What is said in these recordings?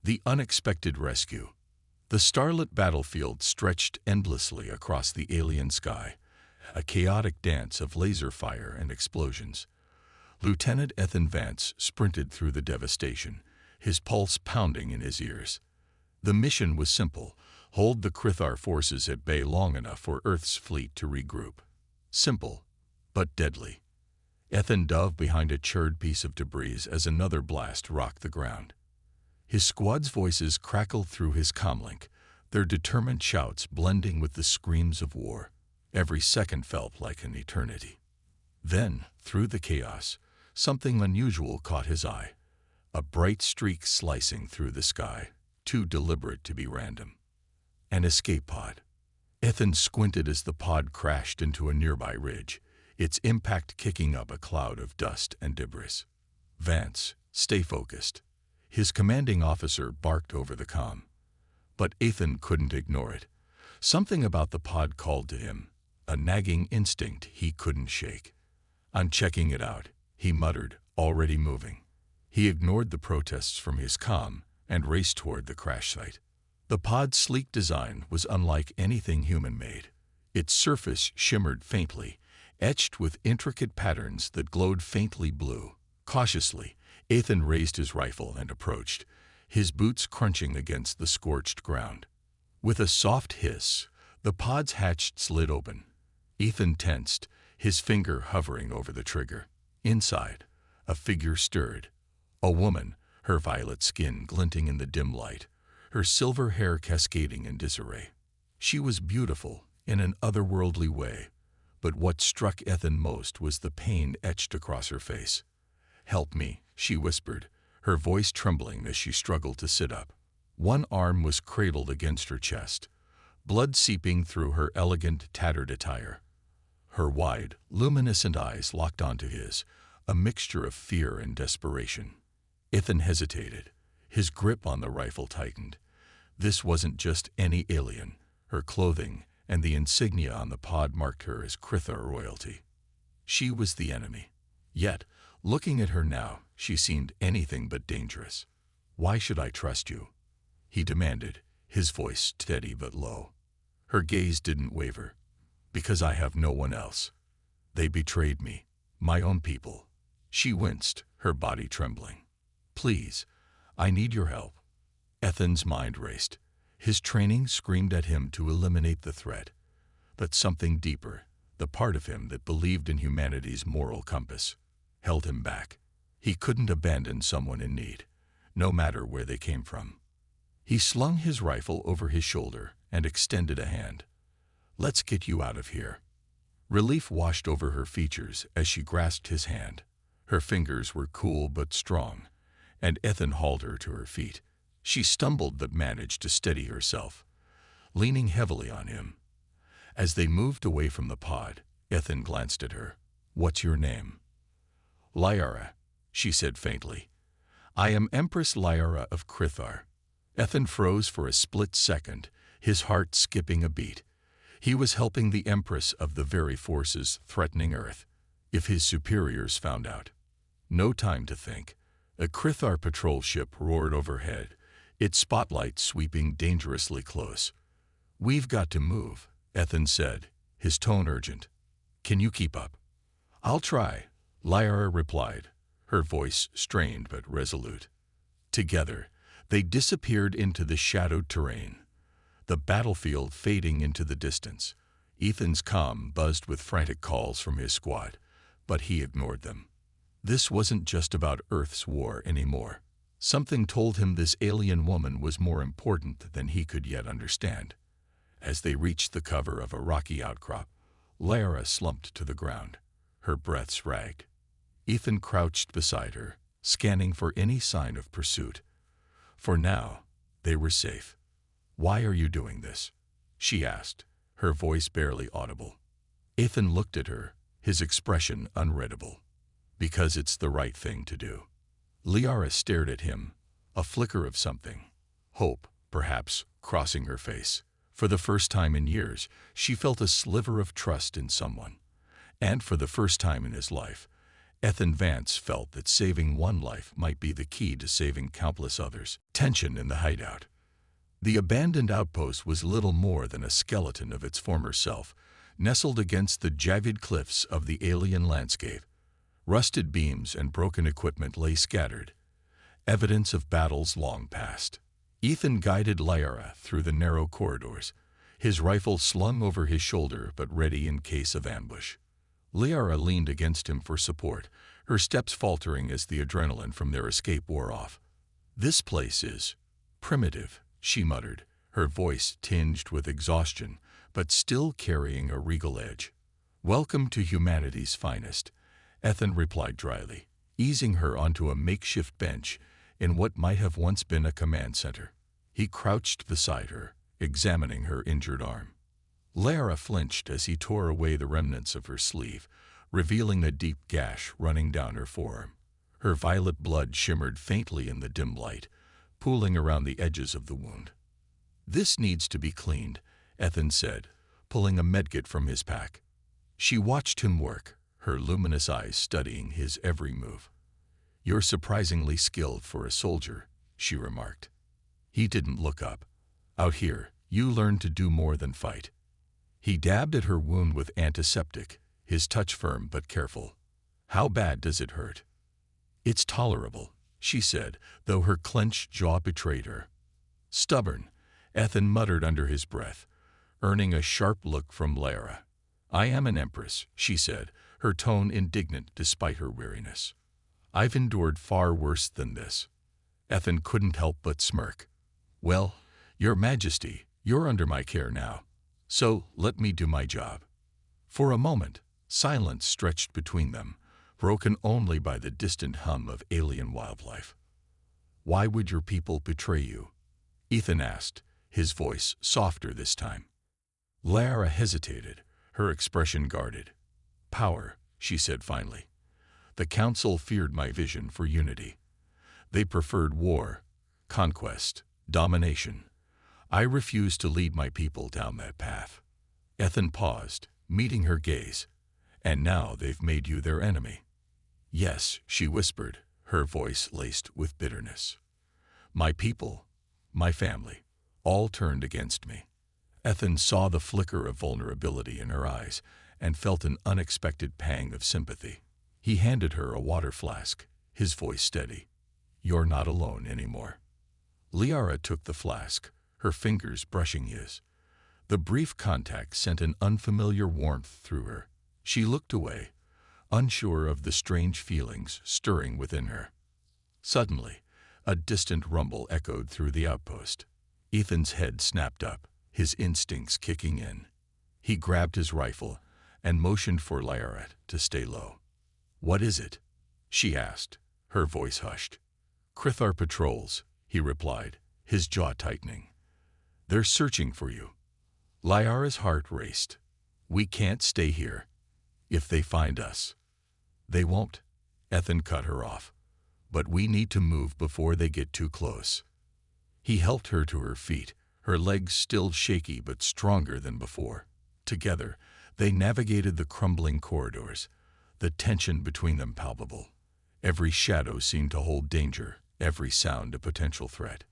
The unexpected rescue. The starlit battlefield stretched endlessly across the alien sky, a chaotic dance of laser fire and explosions. Lieutenant Ethan Vance sprinted through the devastation, his pulse pounding in his ears. The mission was simple: hold the Krithar forces at bay long enough for Earth's fleet to regroup. Simple, but deadly. Ethan dove behind a charred piece of debris as another blast rocked the ground. His squad's voices crackled through his comlink, their determined shouts blending with the screams of war. Every second felt like an eternity. Then, through the chaos, something unusual caught his eye. A bright streak slicing through the sky, too deliberate to be random. An escape pod. Ethan squinted as the pod crashed into a nearby ridge, its impact kicking up a cloud of dust and debris. "Vance, stay focused," his commanding officer barked over the comm. But Ethan couldn't ignore it. Something about the pod called to him, a nagging instinct he couldn't shake. "I'm checking it out," he muttered, already moving. He ignored the protests from his comm and raced toward the crash site. The pod's sleek design was unlike anything human-made. Its surface shimmered faintly, etched with intricate patterns that glowed faintly blue. Cautiously, Ethan raised his rifle and approached, his boots crunching against the scorched ground. With a soft hiss, the pod's hatch slid open. Ethan tensed, his finger hovering over the trigger. Inside, a figure stirred. A woman, her violet skin glinting in the dim light, her silver hair cascading in disarray. She was beautiful in an otherworldly way, but what struck Ethan most was the pain etched across her face. "Help me," she whispered, her voice trembling as she struggled to sit up. One arm was cradled against her chest, blood seeping through her elegant, tattered attire. Her wide, luminescent eyes locked onto his, a mixture of fear and desperation. Ethan hesitated, his grip on the rifle tightened. This wasn't just any alien. Her clothing and the insignia on the pod marked her as Krithar royalty. She was the enemy. Yet, looking at her now, she seemed anything but dangerous. "Why should I trust you?" he demanded, his voice steady but low. Her gaze didn't waver. "Because I have no one else. They betrayed me, my own people." She winced, her body trembling. "Please, I need your help." Ethan's mind raced. His training screamed at him to eliminate the threat. But something deeper, the part of him that believed in humanity's moral compass, held him back. He couldn't abandon someone in need, no matter where they came from. He slung his rifle over his shoulder and extended a hand. "Let's get you out of here." Relief washed over her features as she grasped his hand. Her fingers were cool but strong, and Ethan hauled her to her feet. She stumbled but managed to steady herself, leaning heavily on him. As they moved away from the pod, Ethan glanced at her. "What's your name?" "Lyara," she said faintly. "I am Empress Lyara of Krithar." Ethan froze for a split second, his heart skipping a beat. He was helping the Empress of the very forces threatening Earth. If his superiors found out. No time to think. A Krithar patrol ship roared overhead, its spotlight sweeping dangerously close. "We've got to move," Ethan said, his tone urgent. "Can you keep up?" "I'll try," Lyra replied, her voice strained but resolute. Together, they disappeared into the shadowed terrain, the battlefield fading into the distance. Ethan's comm buzzed with frantic calls from his squad, but he ignored them. This wasn't just about Earth's war anymore. Something told him this alien woman was more important than he could yet understand. As they reached the cover of a rocky outcrop, Lyra slumped to the ground, her breath ragged. Ethan crouched beside her, scanning for any sign of pursuit. For now, they were safe. "Why are you doing this?" she asked, her voice barely audible. Ethan looked at her, his expression unreadable. "Because it's the right thing to do." Lyra stared at him, a flicker of something, hope, perhaps, crossing her face. For the first time in years, she felt a sliver of trust in someone. And for the first time in his life, Ethan Vance felt that saving one life might be the key to saving countless others. Tension in the hideout. The abandoned outpost was little more than a skeleton of its former self, nestled against the jagged cliffs of the alien landscape. Rusted beams and broken equipment lay scattered, evidence of battles long past. Ethan guided Lyra through the narrow corridors, his rifle slung over his shoulder but ready in case of ambush. Lyra leaned against him for support, her steps faltering as the adrenaline from their escape wore off. "This place is primitive," she muttered, her voice tinged with exhaustion, but still carrying a regal edge. "Welcome to humanity's finest," Ethan replied dryly, easing her onto a makeshift bench in what might have once been a command center. He crouched beside her, examining her injured arm. Lyra flinched as he tore away the remnants of her sleeve, revealing a deep gash running down her forearm. Her violet blood shimmered faintly in the dim light, pooling around the edges of the wound. "This needs to be cleaned," Ethan said, pulling a medkit from his pack. She watched him work, her luminous eyes studying his every move. "You're surprisingly skilled for a soldier," she remarked. He didn't look up. "Out here, you learn to do more than fight." He dabbed at her wound with antiseptic, his touch firm but careful. "How bad does it hurt?" "It's tolerable," she said, though her clenched jaw betrayed her. "Stubborn," Ethan muttered under his breath, earning a sharp look from Lyra. "I am an Empress," she said, her tone indignant despite her weariness. "I've endured far worse than this." Ethan couldn't help but smirk. "Well, Your Majesty, you're under my care now, so let me do my job." For a moment, silence stretched between them, broken only by the distant hum of alien wildlife. "Why would your people betray you?" Ethan asked, his voice softer this time. Lyra hesitated, her expression guarded. "Power," she said finally. "The Council feared my vision for unity. They preferred war, conquest, domination. I refused to lead my people down that path." Ethan paused, meeting her gaze. "And now they've made you their enemy." "Yes," she whispered, her voice laced with bitterness. "My people, my family, all turned against me." Ethan saw the flicker of vulnerability in her eyes and felt an unexpected pang of sympathy. He handed her a water flask, his voice steady. "You're not alone anymore." Lyra took the flask, her fingers brushing his. The brief contact sent an unfamiliar warmth through her. She looked away, unsure of the strange feelings stirring within her. Suddenly, a distant rumble echoed through the outpost. Ethan's head snapped up, his instincts kicking in. He grabbed his rifle and motioned for Lyra to stay low. "What is it?" she asked, her voice hushed. "Krithar patrols," he replied, his jaw tightening. "They're searching for you." Lyra's heart raced. "We can't stay here. If they find us." "They won't," Ethan cut her off. "But we need to move before they get too close." He helped her to her feet, her legs still shaky but stronger than before. Together, they navigated the crumbling corridors, the tension between them palpable. Every shadow seemed to hold danger, every sound a potential threat.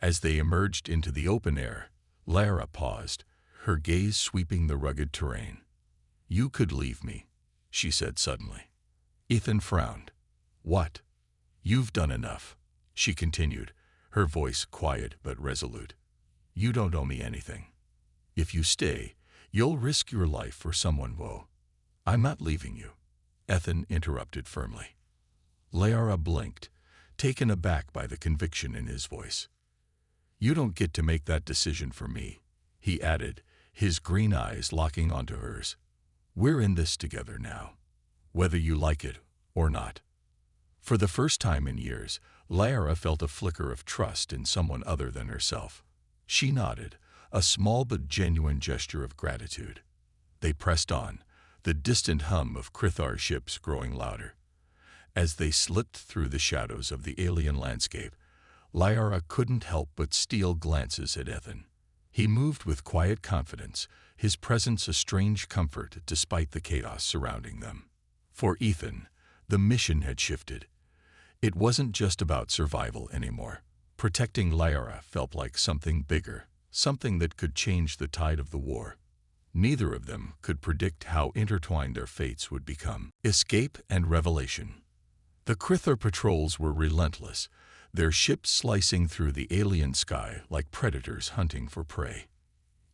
As they emerged into the open air, Lyra paused, her gaze sweeping the rugged terrain. "You could leave me," she said suddenly. Ethan frowned. "What?" "You've done enough," she continued, her voice quiet but resolute. "You don't owe me anything. If you stay, you'll risk your life for someone, Woe." "I'm not leaving you," Ethan interrupted firmly. Lyra blinked, taken aback by the conviction in his voice. "You don't get to make that decision for me," he added, his green eyes locking onto hers. "We're in this together now, whether you like it or not." For the first time in years, Lyra felt a flicker of trust in someone other than herself. She nodded, a small but genuine gesture of gratitude. They pressed on, the distant hum of Krithar ships growing louder. As they slipped through the shadows of the alien landscape, Lyra couldn't help but steal glances at Ethan. He moved with quiet confidence, his presence a strange comfort despite the chaos surrounding them. For Ethan, The mission had shifted. It wasn't just about survival anymore. Protecting Lyra felt like something bigger, something that could change the tide of the war. Neither of them could predict how intertwined their fates would become. Escape and revelation. The Crithar patrols were relentless, their ships slicing through the alien sky like predators hunting for prey.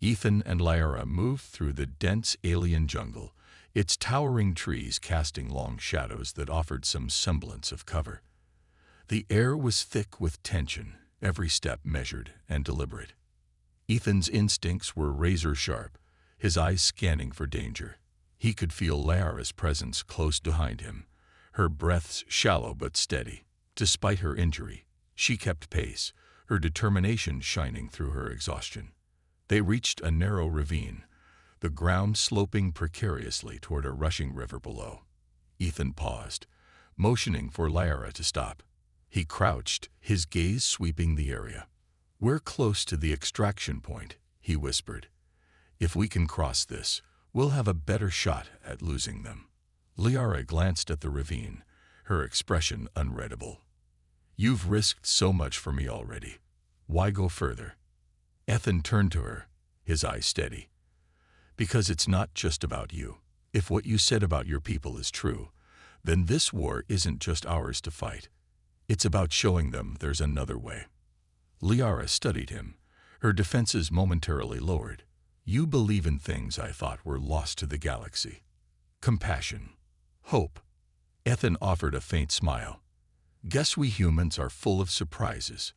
Ethan and Lyra moved through the dense alien jungle, its towering trees casting long shadows that offered some semblance of cover. The air was thick with tension, every step measured and deliberate. Ethan's instincts were razor-sharp, his eyes scanning for danger. He could feel Lyra's presence close behind him, her breaths shallow but steady. Despite her injury, she kept pace, her determination shining through her exhaustion. They reached a narrow ravine, the ground sloping precariously toward a rushing river below. Ethan paused, motioning for Lyra to stop. He crouched, his gaze sweeping the area. "We're close to the extraction point," he whispered. "If we can cross this, we'll have a better shot at losing them." Lyra glanced at the ravine, her expression unreadable. "You've risked so much for me already. Why go further?" Ethan turned to her, his eyes steady. "Because it's not just about you. If what you said about your people is true, then this war isn't just ours to fight. It's about showing them there's another way." Lyra studied him, her defenses momentarily lowered. "You believe in things I thought were lost to the galaxy. Compassion. Hope." Ethan offered a faint smile. "Guess we humans are full of surprises."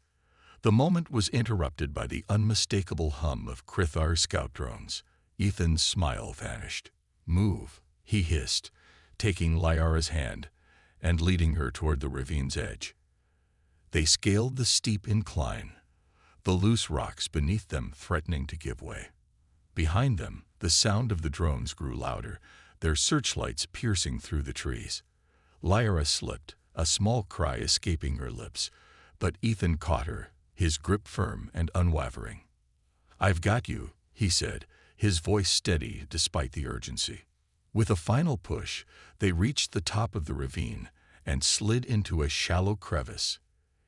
The moment was interrupted by the unmistakable hum of Crithar scout drones. Ethan's smile vanished. "Move," he hissed, taking Lyra's hand and leading her toward the ravine's edge. They scaled the steep incline, the loose rocks beneath them threatening to give way. Behind them, the sound of the drones grew louder, their searchlights piercing through the trees. Lyra slipped, a small cry escaping her lips, but Ethan caught her, his grip firm and unwavering. "I've got you," he said, his voice steady despite the urgency. With a final push, they reached the top of the ravine and slid into a shallow crevice,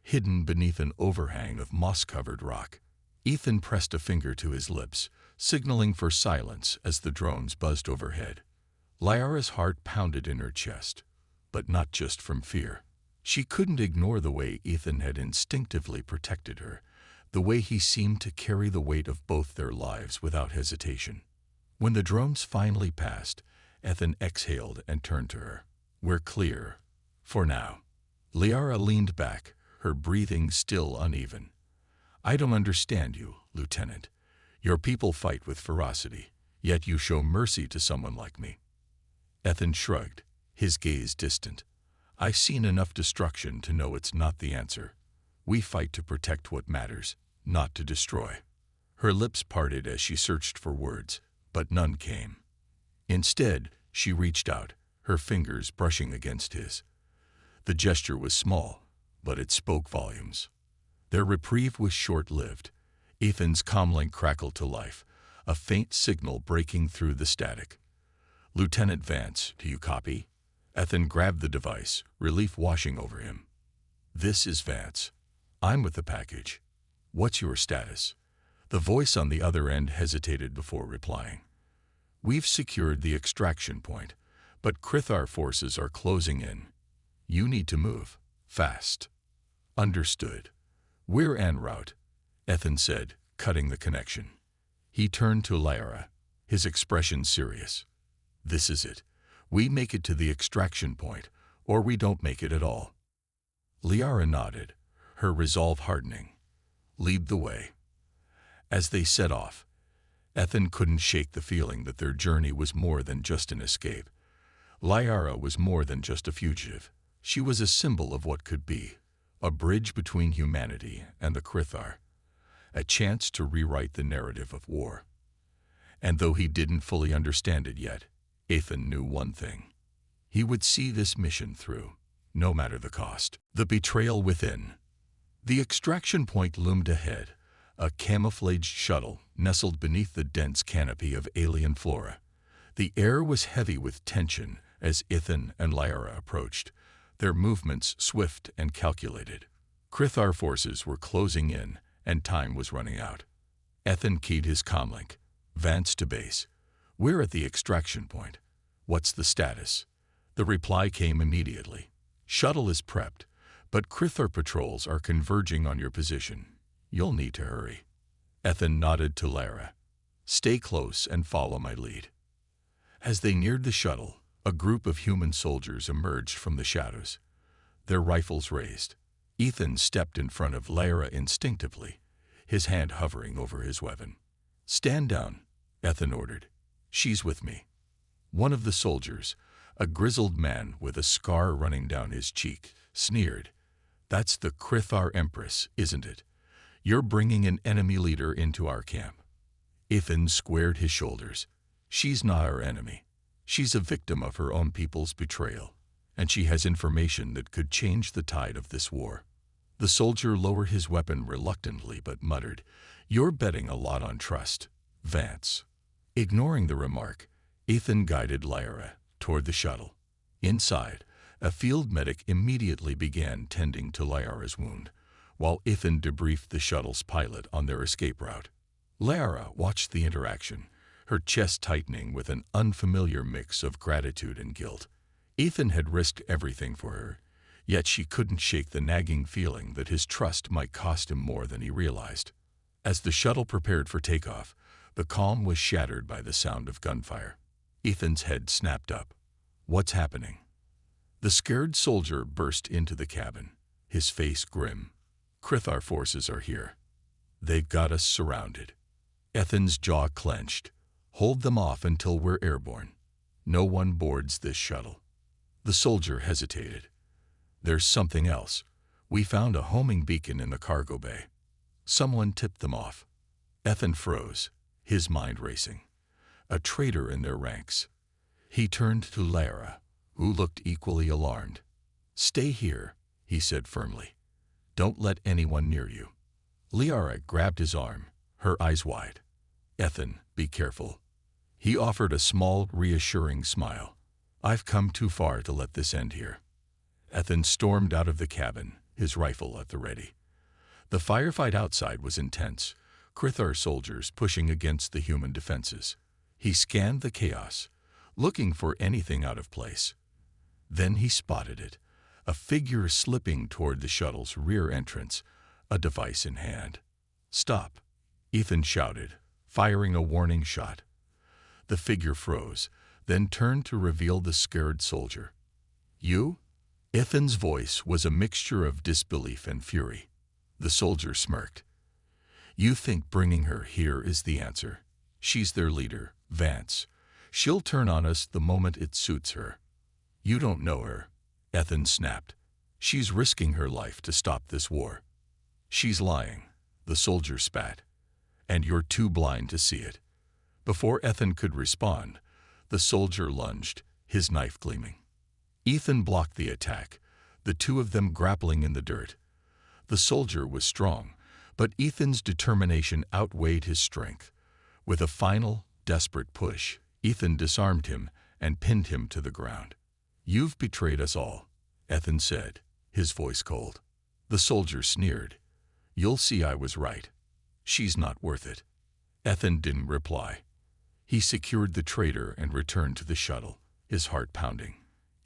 hidden beneath an overhang of moss-covered rock. Ethan pressed a finger to his lips, signaling for silence as the drones buzzed overhead. Lyra's heart pounded in her chest, but not just from fear. She couldn't ignore the way Ethan had instinctively protected her, the way he seemed to carry the weight of both their lives without hesitation. When the drones finally passed, Ethan exhaled and turned to her. "We're clear. For now." Lyra leaned back, her breathing still uneven. "I don't understand you, Lieutenant. Your people fight with ferocity, yet you show mercy to someone like me." Ethan shrugged, his gaze distant. "I've seen enough destruction to know it's not the answer. We fight to protect what matters, not to destroy." Her lips parted as she searched for words, but none came. Instead, she reached out, her fingers brushing against his. The gesture was small, but it spoke volumes. Their reprieve was short-lived. Ethan's comlink crackled to life, a faint signal breaking through the static. "Lieutenant Vance, do you copy?" Ethan grabbed the device, relief washing over him. "This is Vance. I'm with the package. What's your status?" The voice on the other end hesitated before replying. "We've secured the extraction point, but Crithar forces are closing in. You need to move. Fast." "Understood. We're en route," Ethan said, cutting the connection. He turned to Lyra, his expression serious. "This is it. We make it to the extraction point, or we don't make it at all." Lyra nodded, her resolve hardening. "Lead the way." As they set off, Ethan couldn't shake the feeling that their journey was more than just an escape. Lyra was more than just a fugitive. She was a symbol of what could be, a bridge between humanity and the Crithar, a chance to rewrite the narrative of war. And though he didn't fully understand it yet, Ethan knew one thing. He would see this mission through, no matter the cost. The betrayal within. The extraction point loomed ahead, a camouflaged shuttle nestled beneath the dense canopy of alien flora. The air was heavy with tension as Ethan and Lyra approached, their movements swift and calculated. Krithar forces were closing in, and time was running out. Ethan keyed his comlink. Vance to base. We're at the extraction point. What's the status? The reply came immediately. Shuttle is prepped, but Krithar patrols are converging on your position. You'll need to hurry. Ethan nodded to Lara. Stay close and follow my lead. As they neared the shuttle, a group of human soldiers emerged from the shadows, their rifles raised. Ethan stepped in front of Lara instinctively, his hand hovering over his weapon. Stand down, Ethan ordered. She's with me. One of the soldiers, a grizzled man with a scar running down his cheek, sneered. That's the Krithar Empress, isn't it? You're bringing an enemy leader into our camp. Ethan squared his shoulders. She's not our enemy. She's a victim of her own people's betrayal, and she has information that could change the tide of this war. The soldier lowered his weapon reluctantly but muttered, You're betting a lot on trust, Vance. Ignoring the remark, Ethan guided Lara toward the shuttle. Inside, a field medic immediately began tending to Lara's wound, while Ethan debriefed the shuttle's pilot on their escape route. Lara watched the interaction, her chest tightening with an unfamiliar mix of gratitude and guilt. Ethan had risked everything for her, yet she couldn't shake the nagging feeling that his trust might cost him more than he realized. As the shuttle prepared for takeoff, the calm was shattered by the sound of gunfire. Ethan's head snapped up. What's happening? The scared soldier burst into the cabin, his face grim. Krithar forces are here. They've got us surrounded. Ethan's jaw clenched. Hold them off until we're airborne. No one boards this shuttle. The soldier hesitated. There's something else. We found a homing beacon in the cargo bay. Someone tipped them off. Ethan froze, his mind racing. A traitor in their ranks. He turned to Lara, who looked equally alarmed. Stay here, he said firmly. Don't let anyone near you. Lara grabbed his arm, her eyes wide. Ethan, be careful. He offered a small, reassuring smile. I've come too far to let this end here. Ethan stormed out of the cabin, his rifle at the ready. The firefight outside was intense, Krithar soldiers pushing against the human defenses. He scanned the chaos, looking for anything out of place. Then he spotted it, a figure slipping toward the shuttle's rear entrance, a device in hand. Stop, Ethan shouted, firing a warning shot. The figure froze, then turned to reveal the scared soldier. You? Ethan's voice was a mixture of disbelief and fury. The soldier smirked. You think bringing her here is the answer? She's their leader, Vance. She'll turn on us the moment it suits her. You don't know her, Ethan snapped. She's risking her life to stop this war. She's lying, the soldier spat. And you're too blind to see it. Before Ethan could respond, the soldier lunged, his knife gleaming. Ethan blocked the attack, the two of them grappling in the dirt. The soldier was strong, but Ethan's determination outweighed his strength. With a final, desperate push, Ethan disarmed him and pinned him to the ground. You've betrayed us all, Ethan said, his voice cold. The soldier sneered. You'll see I was right. She's not worth it. Ethan didn't reply. He secured the traitor and returned to the shuttle, his heart pounding.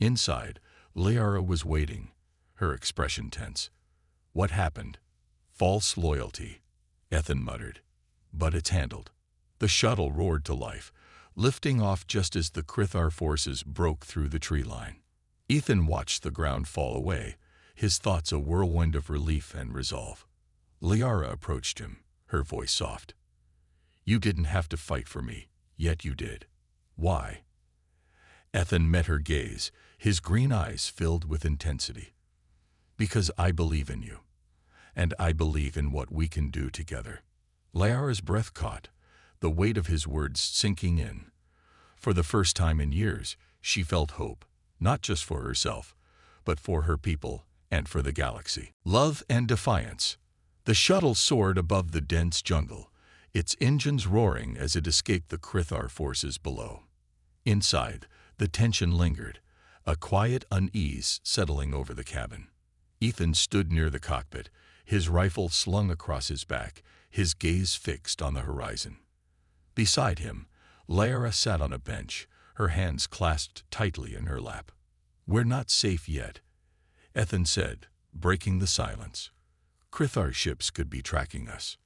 Inside, Lara was waiting, her expression tense. What happened? False loyalty, Ethan muttered. But it's handled. The shuttle roared to life, lifting off just as the Krithar forces broke through the tree line. Ethan watched the ground fall away, his thoughts a whirlwind of relief and resolve. Lara approached him, her voice soft. You didn't have to fight for me, yet you did. Why? Ethan met her gaze, his green eyes filled with intensity. Because I believe in you, and I believe in what we can do together. Lara's breath caught, the weight of his words sinking in. For the first time in years, she felt hope, not just for herself, but for her people and for the galaxy. Love and defiance. The shuttle soared above the dense jungle, its engines roaring as it escaped the Krithar forces below. Inside, the tension lingered, a quiet unease settling over the cabin. Ethan stood near the cockpit, his rifle slung across his back, his gaze fixed on the horizon. Beside him, Lyra sat on a bench, her hands clasped tightly in her lap. "We're not safe yet," Ethan said, breaking the silence. "Krithar ships could be tracking us."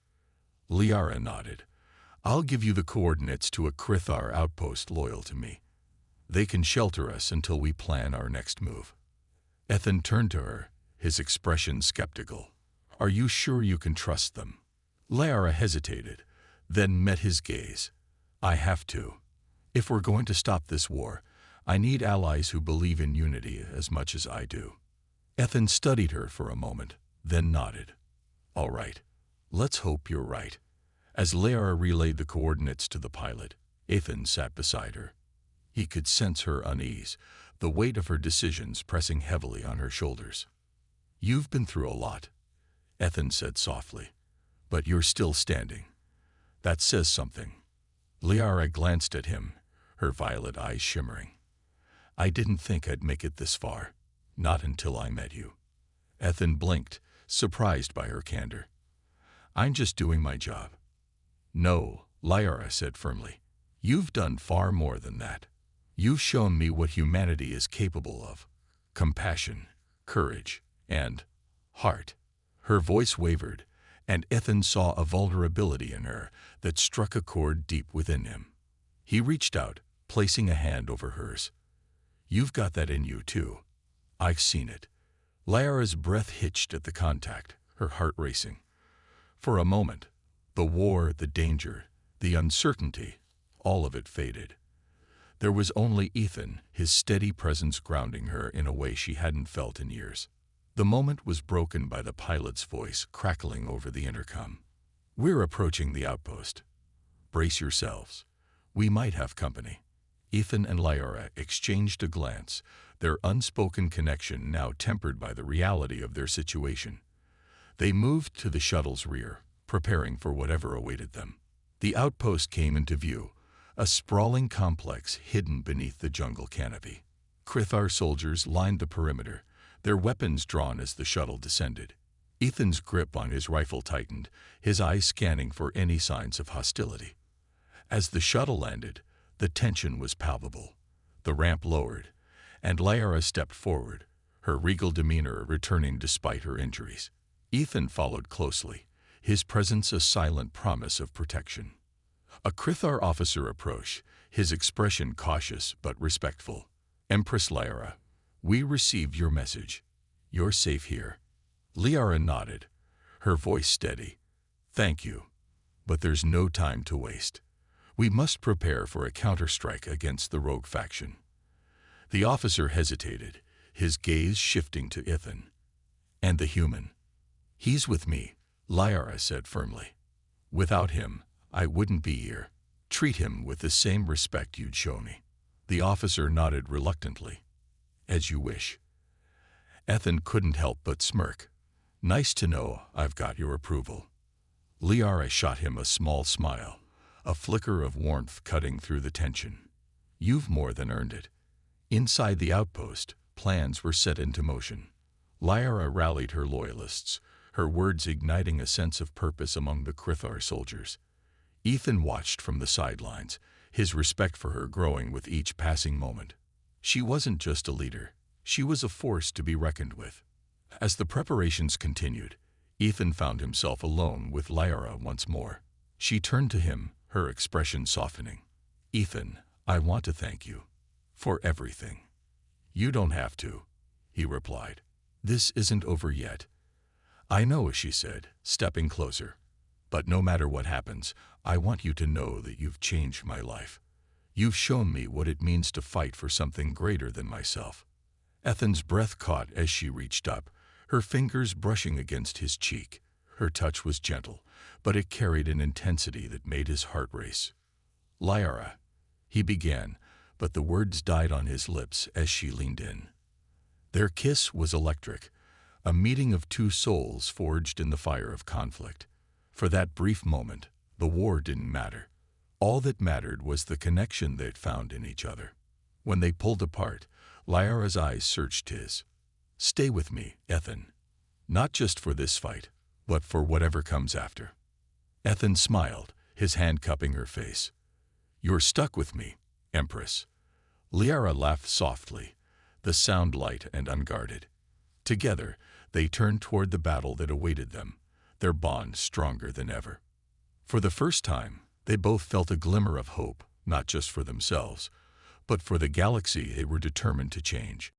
Lyra nodded. "I'll give you the coordinates to a Krithar outpost loyal to me. They can shelter us until we plan our next move." Ethan turned to her, his expression skeptical. "Are you sure you can trust them?" Lyra hesitated, then met his gaze. "I have to. If we're going to stop this war, I need allies who believe in unity as much as I do." Ethan studied her for a moment, then nodded. "All right. Let's hope you're right." As Lyra relayed the coordinates to the pilot, Ethan sat beside her. He could sense her unease, the weight of her decisions pressing heavily on her shoulders. "You've been through a lot," Ethan said softly, "but you're still standing. That says something." Lyra glanced at him, her violet eyes shimmering. "I didn't think I'd make it this far. Not until I met you." Ethan blinked, surprised by her candor. "I'm just doing my job." "No," Lyra said firmly. "You've done far more than that. You've shown me what humanity is capable of. Compassion, courage, and heart." Her voice wavered, and Ethan saw a vulnerability in her that struck a chord deep within him. He reached out, placing a hand over hers. "You've got that in you, too. I've seen it." Lyra's breath hitched at the contact, her heart racing. For a moment, the war, the danger, the uncertainty, all of it faded. There was only Ethan, his steady presence grounding her in a way she hadn't felt in years. The moment was broken by the pilot's voice crackling over the intercom. "We're approaching the outpost. Brace yourselves. We might have company." Ethan and Lyra exchanged a glance, their unspoken connection now tempered by the reality of their situation. They moved to the shuttle's rear, preparing for whatever awaited them. The outpost came into view, a sprawling complex hidden beneath the jungle canopy. Krithar soldiers lined the perimeter, their weapons drawn as the shuttle descended. Ethan's grip on his rifle tightened, his eyes scanning for any signs of hostility. As the shuttle landed, the tension was palpable. The ramp lowered, and Lyra stepped forward, her regal demeanor returning despite her injuries. Ethan followed closely, his presence a silent promise of protection. A Krithar officer approached, his expression cautious but respectful. "Empress Lyra, we received your message. You're safe here." Lyra nodded, her voice steady. "Thank you, but there's no time to waste. We must prepare for a counterstrike against the rogue faction." The officer hesitated, his gaze shifting to Ethan. "And the human?" "He's with me," Lyra said firmly. "Without him, I wouldn't be here. Treat him with the same respect you'd show me." The officer nodded reluctantly. "As you wish." Ethan couldn't help but smirk. "Nice to know I've got your approval." Lyra shot him a small smile, a flicker of warmth cutting through the tension. "You've more than earned it." Inside the outpost, plans were set into motion. Lyra rallied her loyalists, her words igniting a sense of purpose among the Krithar soldiers. Ethan watched from the sidelines, his respect for her growing with each passing moment. She wasn't just a leader, she was a force to be reckoned with. As the preparations continued, Ethan found himself alone with Lyra once more. She turned to him, her expression softening. "Ethan, I want to thank you. For everything." "You don't have to," he replied. "This isn't over yet." "I know," she said, stepping closer. "But no matter what happens, I want you to know that you've changed my life. You've shown me what it means to fight for something greater than myself." Ethan's breath caught as she reached up, her fingers brushing against his cheek. Her touch was gentle, but it carried an intensity that made his heart race. "Lyra," he began, but the words died on his lips as she leaned in. Their kiss was electric, a meeting of two souls forged in the fire of conflict. For that brief moment, the war didn't matter. All that mattered was the connection they'd found in each other. When they pulled apart, Lyra's eyes searched his. "Stay with me, Ethan. Not just for this fight, but for whatever comes after." Ethan smiled, his hand cupping her face. "You're stuck with me, Empress." Lyra laughed softly, the sound light and unguarded. Together, they turned toward the battle that awaited them, their bond stronger than ever. For the first time, they both felt a glimmer of hope, not just for themselves, but for the galaxy they were determined to change.